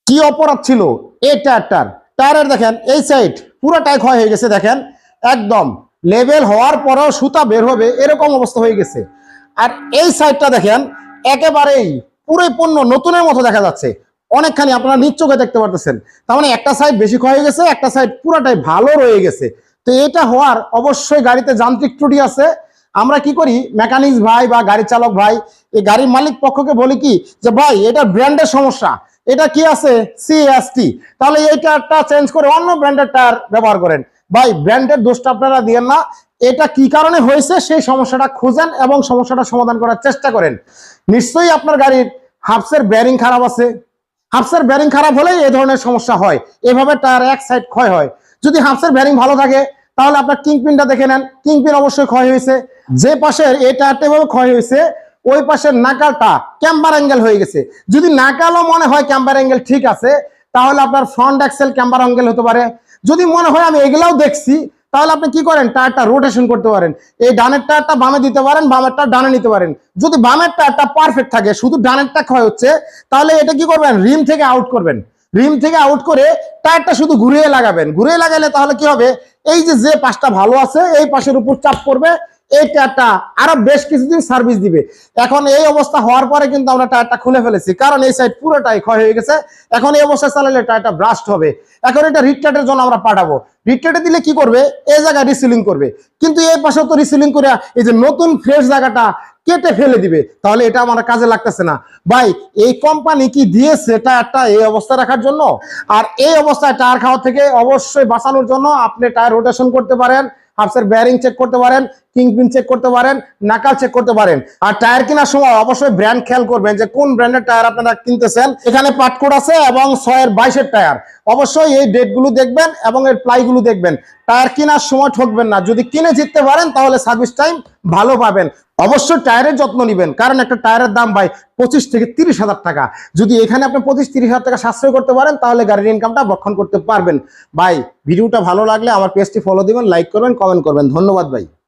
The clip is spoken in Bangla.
কি অপরাধ ছিল এই টায়ারের দেখেন এই সাইড পুরোটাই ক্ষয় হয়ে গেছে। দেখেন একদম লেভেল হওয়ার পরেও সুতা বের হবে এরকম অবস্থা হয়ে গেছে। আর এই সাইডটা দেখেন একেবারেই পরিপূর্ণ নতুনের মতো দেখা যাচ্ছে, অনেকখানি আপনারা নিজ চোখে দেখতে পারতেছেন। তার মানে একটা সাইড বেশি ক্ষয় হয়ে গেছে, একটা সাইড পুরোটাই ভালো রয়ে গেছে। তো এটা হওয়ার অবশ্যই গাড়িতে যান্ত্রিক ত্রুটি আছে। আমরা কি করি, মেকানিক্স ভাই বা গাড়ি চালক ভাই, এই গাড়ির মালিক পক্ষকে বলি কি যে ভাই এটা ব্র্যান্ডের সমস্যা, এটা কি আছে সিএসটি, তাহলে এই টায়ারটা চেঞ্জ করে অন্য ব্র্যান্ডের টায়ার ব্যবহার করেন। ভাই ব্র্যান্ডের দোষটা আপনারা দিয়েন না, এটা কি কারণে হয়েছে সেই সমস্যাটা খুঁজেন এবং সমস্যাটা সমাধান করার চেষ্টা করেন। নিশ্চয়ই আপনার গাড়ির হাফসের বেয়ারিং খারাপ আছে, হাফসের বেয়ারিং খারাপ হলেই এই ধরনের সমস্যা হয়, এভাবে টায়ার এক সাইড ক্ষয় হয়। যদি হাফসের বেয়ারিং ভালো থাকে তাহলে আপনার কিংপিনটা দেখে নেন, কিংপিন অবশ্যই ক্ষয় হয়েছে। যে পাশের এই টায়ারটা এভাবে ক্ষয় হয়েছে ওই পাশের নাকালটা ক্যাম্বার অ্যাঙ্গেল হয়ে গেছে। যদি নাকালও মনে হয় ক্যাম্বার অ্যাঙ্গেল ঠিক আছে তাহলে আপনার ফ্রন্ট অ্যাক্সেল ক্যাম্বার অ্যাঙ্গেল হতে পারে। যদি মনে হয় আমি এগুলাও দেখছি তাহলে আপনি কি করেন, টায়ারটা রোটেশন করতে পারেন। এই ডানের টায়ারটা বামে দিতে পারেন, বামেরটা ডানে নিতে পারেন। যদি বামের টায়ারটা পারফেক্ট থাকে, শুধু ডানেরটা ক্ষয় হচ্ছে, তাহলে এটা কি করবেন, রিম থেকে আউট করবেন। রিম থেকে আউট করে টায়ারটা শুধু ঘুরিয়ে লাগাবেন। ঘুরিয়ে লাগালে তাহলে কি হবে, এই যে পাশটা ভালো আছে এই পাশের উপর চাপ পড়বে, এই টায়ারটা আরো বেশ কিছুদিন সার্ভিস দিবে। এখন এই অবস্থা হওয়ার পরে কিন্তু আমরা টায়ারটা খুলে ফেলেছি, কারণ এই সাইড পুরোটাই ক্ষয় হয়ে গেছে। এখন এই অবস্থায় চালালে টায়ারটা ব্রাস্ট হবে। এখন এটা রিট্রেটের জন্য আমরা পাঠাবো। রিট্রেটে দিলে কি করবে, এই জায়গায় রিসিলিং করবে, কিন্তু এই পাশেও তো রিসিলিং করে এই যে নতুন ফ্রেশ জায়গাটা কেটে ফেলে দিবে, তাহলে এটা আমার কাজে লাগতেছে না। ভাই এই কোম্পানি কি দিয়েছে টায়ারটা এই অবস্থা রাখার জন্য? আর এই অবস্থায় টায়ার খাওয়া থেকে অবশ্যই বাঁচানোর জন্য আপনি টায়ার রোটেশন করতে পারেন, হাফসের বেয়ারিং চেক করতে পারেন, কিংপিন চেক করতে পারেন, নাকাল চেক করতে পারেন। আর টায়ার কেনার সময় অবশ্যই ব্র্যান্ড খেয়াল করবেন যে কোন ব্র্যান্ডের টায়ার আপনারা কিনতেছেন। এখানে পার্ট কোড আছে এবং 6/22 টায়ার, অবশ্যই এই ডেট গুলো দেখবেন এবং এর প্লাই গুলো দেখবেন। টায়ার কেনার সময় ঠকবেন না, যদি কিনে জিততে পারেন তাহলে সার্ভিস টাইম ভালো পাবেন। অবশ্যই টায়ারের যত্ন নিবেন, কারণ একটা টায়ারের দাম ভাই 25 থেকে 30 হাজার টাকা। যদি এখানে আপনি 25-30 হাজার টাকা সাশ্রয় করতে পারেন তাহলে গাড়ির ইনকামটা বক্ষণ করতে পারবেন। ভাই ভিডিওটা ভালো লাগলে আমার পেজটি ফলো দিবেন, লাইক করবেন, কমেন্ট করবেন। ধন্যবাদ ভাই।